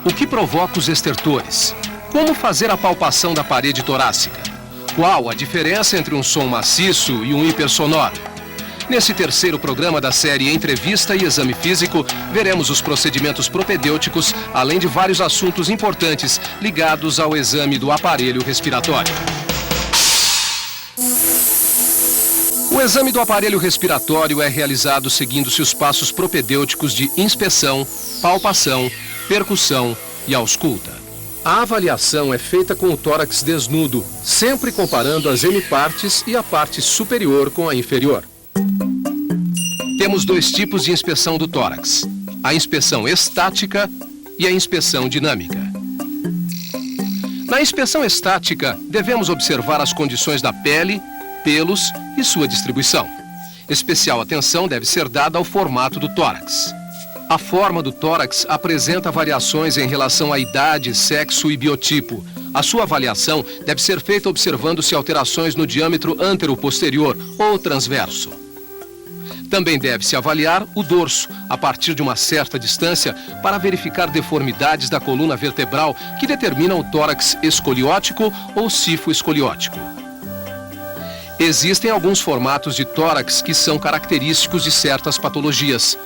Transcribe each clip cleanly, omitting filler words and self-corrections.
O que provoca os estertores? Como fazer a palpação da parede torácica? Qual a diferença entre um som maciço e um hipersonoro? Nesse terceiro programa da série Entrevista e Exame Físico, veremos os procedimentos propedêuticos, além de vários assuntos importantes ligados ao exame do aparelho respiratório. O exame do aparelho respiratório é realizado seguindo-se os passos propedêuticos de inspeção, palpação, percussão e ausculta. A avaliação é feita com o tórax desnudo, sempre comparando as hemipartes e a parte superior com a inferior. Temos dois tipos de inspeção do tórax: a inspeção estática e a inspeção dinâmica. Na inspeção estática, devemos observar as condições da pele, pelos e sua distribuição. Especial atenção deve ser dada ao formato do tórax. A forma do tórax apresenta variações em relação à idade, sexo e biotipo. A sua avaliação deve ser feita observando-se alterações no diâmetro antero-posterior ou transverso. Também deve-se avaliar o dorso, a partir de uma certa distância, para verificar deformidades da coluna vertebral que determinam o tórax escoliótico ou sifoescoliótico. Existem alguns formatos de tórax que são característicos de certas patologias.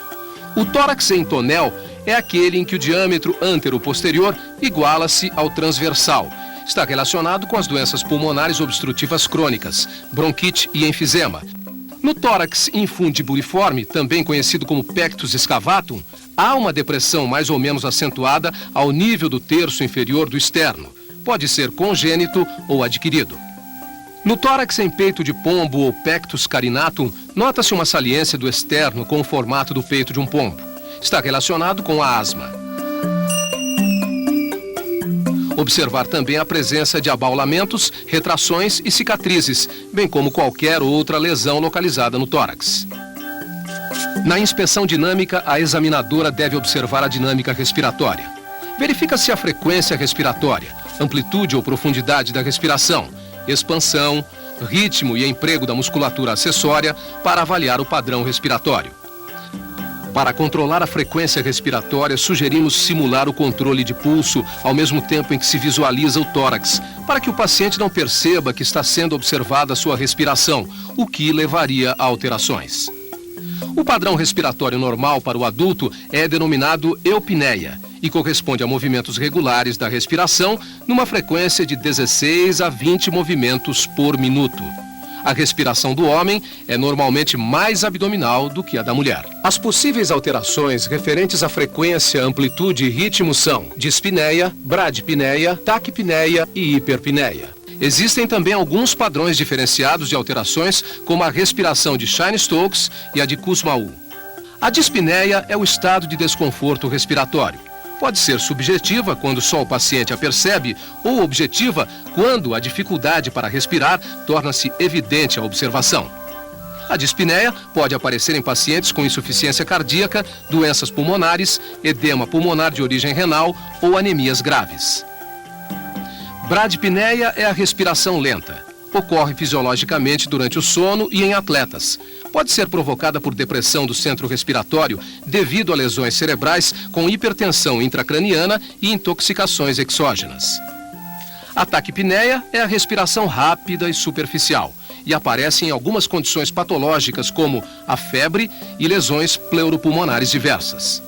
O tórax em tonel é aquele em que o diâmetro antero-posterior iguala-se ao transversal. Está relacionado com as doenças pulmonares obstrutivas crônicas, bronquite e enfisema. No tórax infundiburiforme, também conhecido como pectus excavatum, há uma depressão mais ou menos acentuada ao nível do terço inferior do externo. Pode ser congênito ou adquirido. No tórax em peito de pombo ou pectus carinatum, nota-se uma saliência do externo com o formato do peito de um pombo. Está relacionado com a asma. Observar também a presença de abaulamentos, retrações e cicatrizes, bem como qualquer outra lesão localizada no tórax. Na inspeção dinâmica, a examinadora deve observar a dinâmica respiratória. Verifica-se a frequência respiratória, amplitude ou profundidade da respiração, expansão, ritmo e emprego da musculatura acessória para avaliar o padrão respiratório. Para controlar a frequência respiratória, sugerimos simular o controle de pulso ao mesmo tempo em que se visualiza o tórax, para que o paciente não perceba que está sendo observada a sua respiração, o que levaria a alterações. O padrão respiratório normal para o adulto é denominado eupneia e corresponde a movimentos regulares da respiração numa frequência de 16 a 20 movimentos por minuto. A respiração do homem é normalmente mais abdominal do que a da mulher. As possíveis alterações referentes à frequência, amplitude e ritmo são dispneia, bradipneia, taquipneia e hiperpneia. Existem também alguns padrões diferenciados de alterações, como a respiração de Cheyne-Stokes e a de Kussmaul. A dispneia é o estado de desconforto respiratório. Pode ser subjetiva, quando só o paciente a percebe, ou objetiva, quando a dificuldade para respirar torna-se evidente à observação. A dispneia pode aparecer em pacientes com insuficiência cardíaca, doenças pulmonares, edema pulmonar de origem renal ou anemias graves. Bradipneia é a respiração lenta. Ocorre fisiologicamente durante o sono e em atletas. Pode ser provocada por depressão do centro respiratório devido a lesões cerebrais com hipertensão intracraniana e intoxicações exógenas. A taquipneia é a respiração rápida e superficial e aparece em algumas condições patológicas como a febre e lesões pleuropulmonares diversas.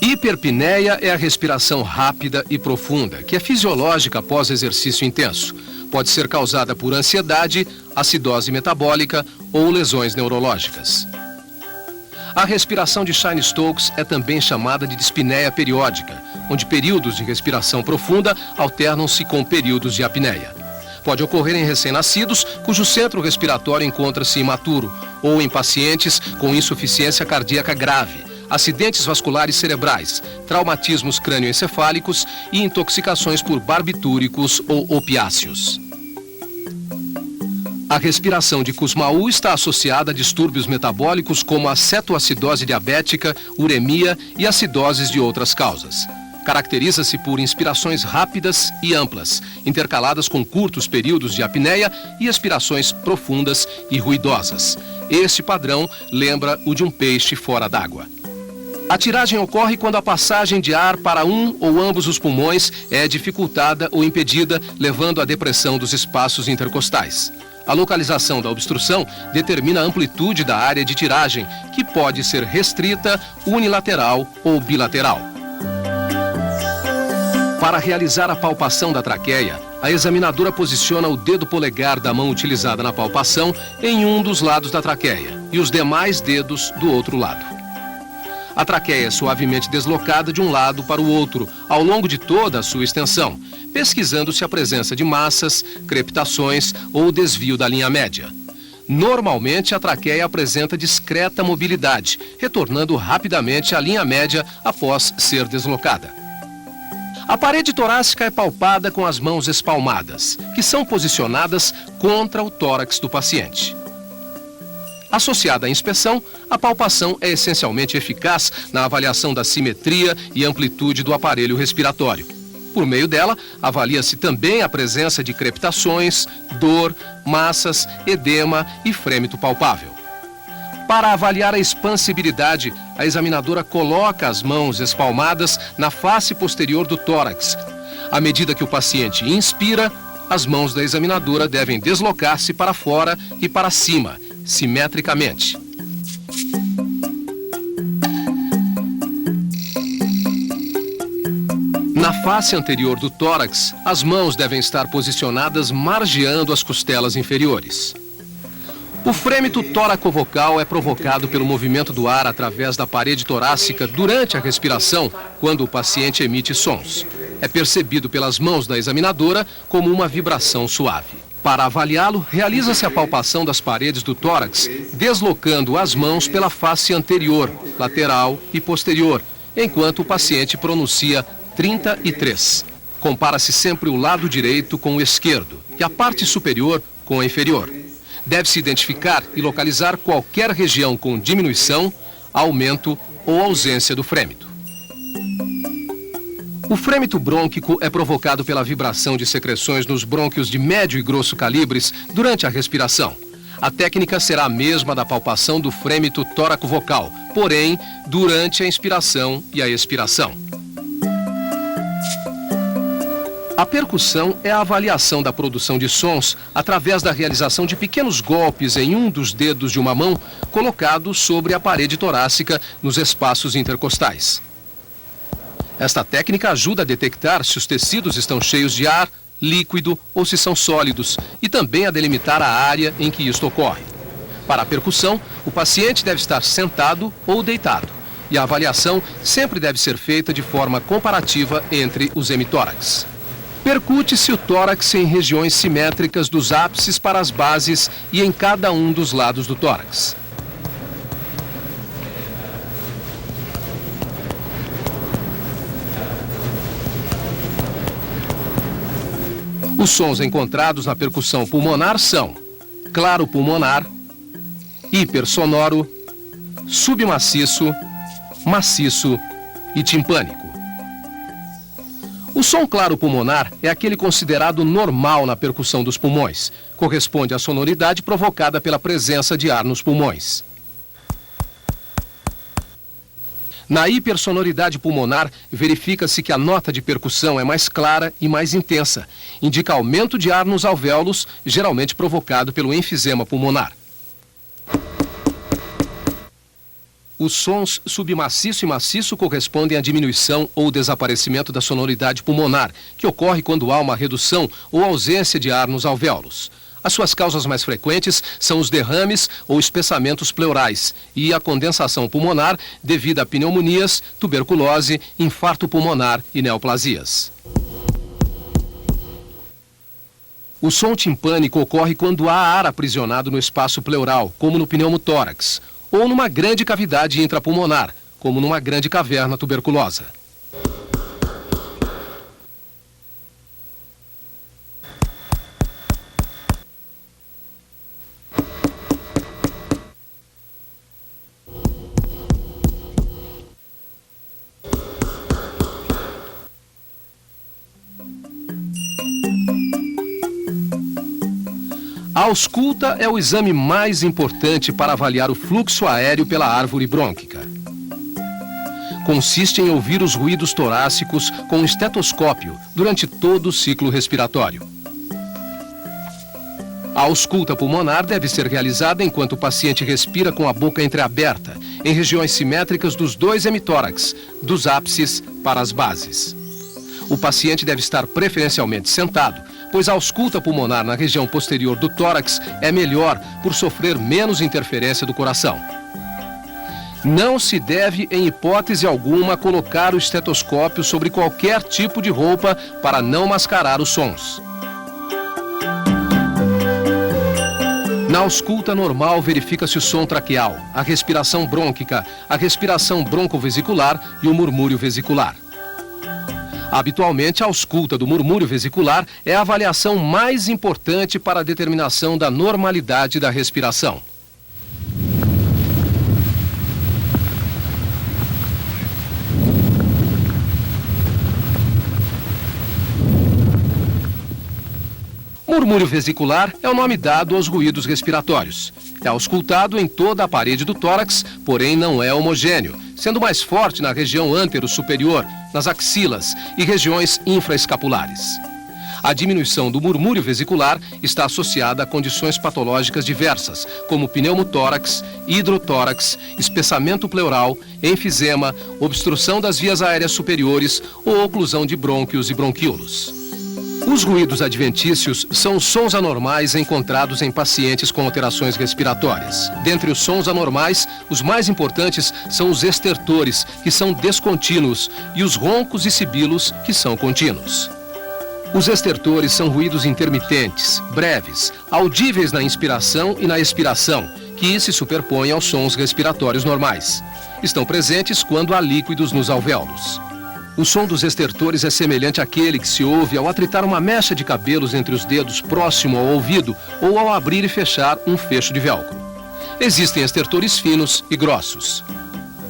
Hiperpneia é a respiração rápida e profunda, que é fisiológica após exercício intenso. Pode ser causada por ansiedade, acidose metabólica ou lesões neurológicas. A respiração de Cheyne-Stokes é também chamada de dispneia periódica, onde períodos de respiração profunda alternam-se com períodos de apneia. Pode ocorrer em recém-nascidos, cujo centro respiratório encontra-se imaturo, ou em pacientes com insuficiência cardíaca grave, acidentes vasculares cerebrais, traumatismos crânioencefálicos e intoxicações por barbitúricos ou opiáceos. A respiração de Kussmaul está associada a distúrbios metabólicos como a cetoacidose diabética, uremia e acidoses de outras causas. Caracteriza-se por inspirações rápidas e amplas, intercaladas com curtos períodos de apneia e expirações profundas e ruidosas. Este padrão lembra o de um peixe fora d'água. A tiragem ocorre quando a passagem de ar para um ou ambos os pulmões é dificultada ou impedida, levando à depressão dos espaços intercostais. A localização da obstrução determina a amplitude da área de tiragem, que pode ser restrita, unilateral ou bilateral. Para realizar a palpação da traqueia, a examinadora posiciona o dedo polegar da mão utilizada na palpação em um dos lados da traqueia e os demais dedos do outro lado. A traqueia é suavemente deslocada de um lado para o outro, ao longo de toda a sua extensão, pesquisando-se a presença de massas, crepitações ou desvio da linha média. Normalmente, a traqueia apresenta discreta mobilidade, retornando rapidamente à linha média após ser deslocada. A parede torácica é palpada com as mãos espalmadas, que são posicionadas contra o tórax do paciente. Associada à inspeção, a palpação é essencialmente eficaz na avaliação da simetria e amplitude do aparelho respiratório. Por meio dela, avalia-se também a presença de crepitações, dor, massas, edema e frêmito palpável. Para avaliar a expansibilidade, a examinadora coloca as mãos espalmadas na face posterior do tórax. À medida que o paciente inspira, as mãos da examinadora devem deslocar-se para fora e para cima, simetricamente. Na face anterior do tórax, as mãos devem estar posicionadas margeando as costelas inferiores. O frêmito tóraco-vocal é provocado pelo movimento do ar através da parede torácica durante a respiração, quando o paciente emite sons. É percebido pelas mãos da examinadora como uma vibração suave. Para avaliá-lo, realiza-se a palpação das paredes do tórax, deslocando as mãos pela face anterior, lateral e posterior, enquanto o paciente pronuncia 33. Compara-se sempre o lado direito com o esquerdo e a parte superior com a inferior. Deve-se identificar e localizar qualquer região com diminuição, aumento ou ausência do frêmito. O frêmito brônquico é provocado pela vibração de secreções nos brônquios de médio e grosso calibres durante a respiração. A técnica será a mesma da palpação do frêmito tóraco-vocal, porém, durante a inspiração e a expiração. A percussão é a avaliação da produção de sons através da realização de pequenos golpes em um dos dedos de uma mão colocados sobre a parede torácica nos espaços intercostais. Esta técnica ajuda a detectar se os tecidos estão cheios de ar, líquido ou se são sólidos e também a delimitar a área em que isto ocorre. Para a percussão, o paciente deve estar sentado ou deitado e a avaliação sempre deve ser feita de forma comparativa entre os hemitórax. Percute-se o tórax em regiões simétricas dos ápices para as bases e em cada um dos lados do tórax. Os sons encontrados na percussão pulmonar são claro pulmonar, hipersonoro, submaciço, maciço e timpânico. O som claro pulmonar é aquele considerado normal na percussão dos pulmões. Corresponde à sonoridade provocada pela presença de ar nos pulmões. Na hipersonoridade pulmonar, verifica-se que a nota de percussão é mais clara e mais intensa. Indica aumento de ar nos alvéolos, geralmente provocado pelo enfisema pulmonar. Os sons submaciço e maciço correspondem à diminuição ou desaparecimento da sonoridade pulmonar, que ocorre quando há uma redução ou ausência de ar nos alvéolos. As suas causas mais frequentes são os derrames ou espessamentos pleurais e a condensação pulmonar devido a pneumonias, tuberculose, infarto pulmonar e neoplasias. O som timpânico ocorre quando há ar aprisionado no espaço pleural, como no pneumotórax, ou numa grande cavidade intrapulmonar, como numa grande caverna tuberculosa. A ausculta é o exame mais importante para avaliar o fluxo aéreo pela árvore brônquica. consiste em ouvir os ruídos torácicos com um estetoscópio durante todo o ciclo respiratório. A ausculta pulmonar deve ser realizada enquanto o paciente respira com a boca entreaberta, em regiões simétricas dos dois hemitórax, dos ápices para as bases. O paciente deve estar preferencialmente sentado, pois a ausculta pulmonar na região posterior do tórax é melhor por sofrer menos interferência do coração. Não se deve, em hipótese alguma, colocar o estetoscópio sobre qualquer tipo de roupa para não mascarar os sons. Na ausculta normal, verifica-se o som traqueal, a respiração brônquica, a respiração broncovesicular e o murmúrio vesicular. Habitualmente, a ausculta do murmúrio vesicular é a avaliação mais importante para a determinação da normalidade da respiração. Murmúrio vesicular é o nome dado aos ruídos respiratórios. É auscultado em toda a parede do tórax, porém não é homogêneo, sendo mais forte na região antero-superior, nas axilas e regiões infraescapulares. A diminuição do murmúrio vesicular está associada a condições patológicas diversas, como pneumotórax, hidrotórax, espessamento pleural, enfisema, obstrução das vias aéreas superiores ou oclusão de brônquios e bronquíolos. Os ruídos adventícios são sons anormais encontrados em pacientes com alterações respiratórias. Dentre os sons anormais, os mais importantes são os estertores, que são descontínuos, e os roncos e sibilos, que são contínuos. Os estertores são ruídos intermitentes, breves, audíveis na inspiração e na expiração, que se superpõem aos sons respiratórios normais. Estão presentes quando há líquidos nos alvéolos. O som dos estertores é semelhante àquele que se ouve ao atritar uma mecha de cabelos entre os dedos próximo ao ouvido ou ao abrir e fechar um fecho de velcro. Existem estertores finos e grossos.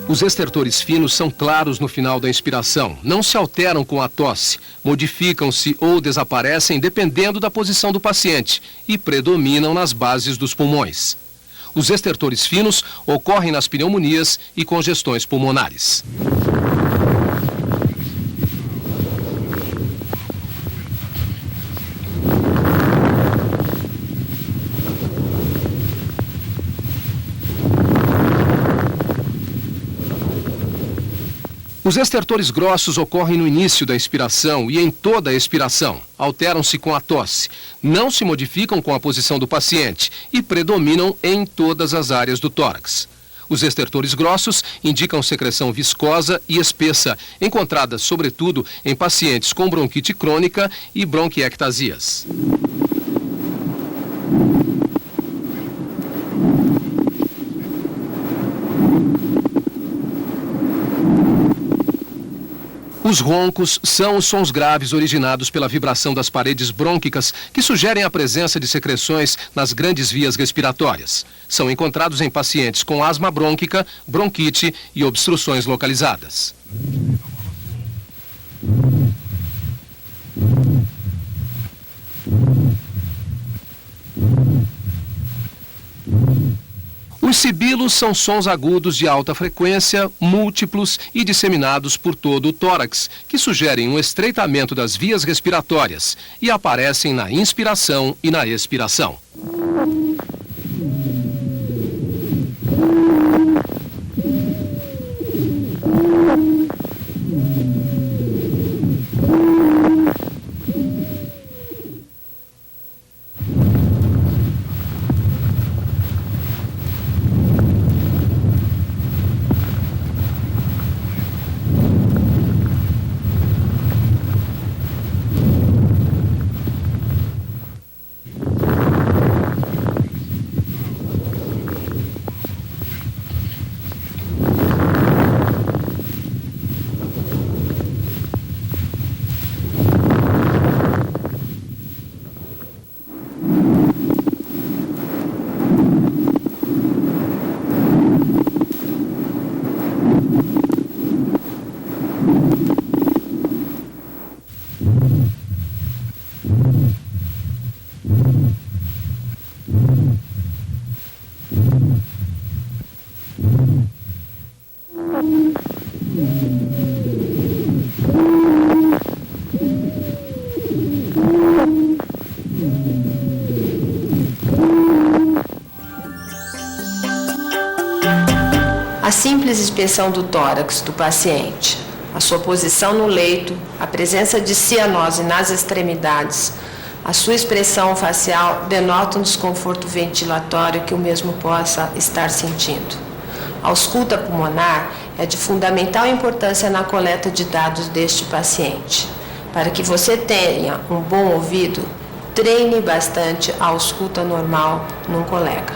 Os estertores finos são claros no final da inspiração, não se alteram com a tosse, modificam-se ou desaparecem dependendo da posição do paciente e predominam nas bases dos pulmões. Os estertores finos ocorrem nas pneumonias e congestões pulmonares. Os estertores grossos ocorrem no início da inspiração e em toda a expiração. Alteram-se com a tosse, não se modificam com a posição do paciente e predominam em todas as áreas do tórax. Os estertores grossos indicam secreção viscosa e espessa, encontrada sobretudo em pacientes com bronquite crônica e bronquiectasias. Os roncos são os sons graves originados pela vibração das paredes brônquicas que sugerem a presença de secreções nas grandes vias respiratórias. São encontrados em pacientes com asma brônquica, bronquite e obstruções localizadas. Os sibilos são sons agudos de alta frequência, múltiplos e disseminados por todo o tórax, que sugerem um estreitamento das vias respiratórias e aparecem na inspiração e na expiração. A simples inspeção do tórax do paciente, a sua posição no leito, a presença de cianose nas extremidades, a sua expressão facial denota um desconforto ventilatório que o mesmo possa estar sentindo. A ausculta pulmonar é de fundamental importância na coleta de dados deste paciente. Para que você tenha um bom ouvido, treine bastante a ausculta normal num colega.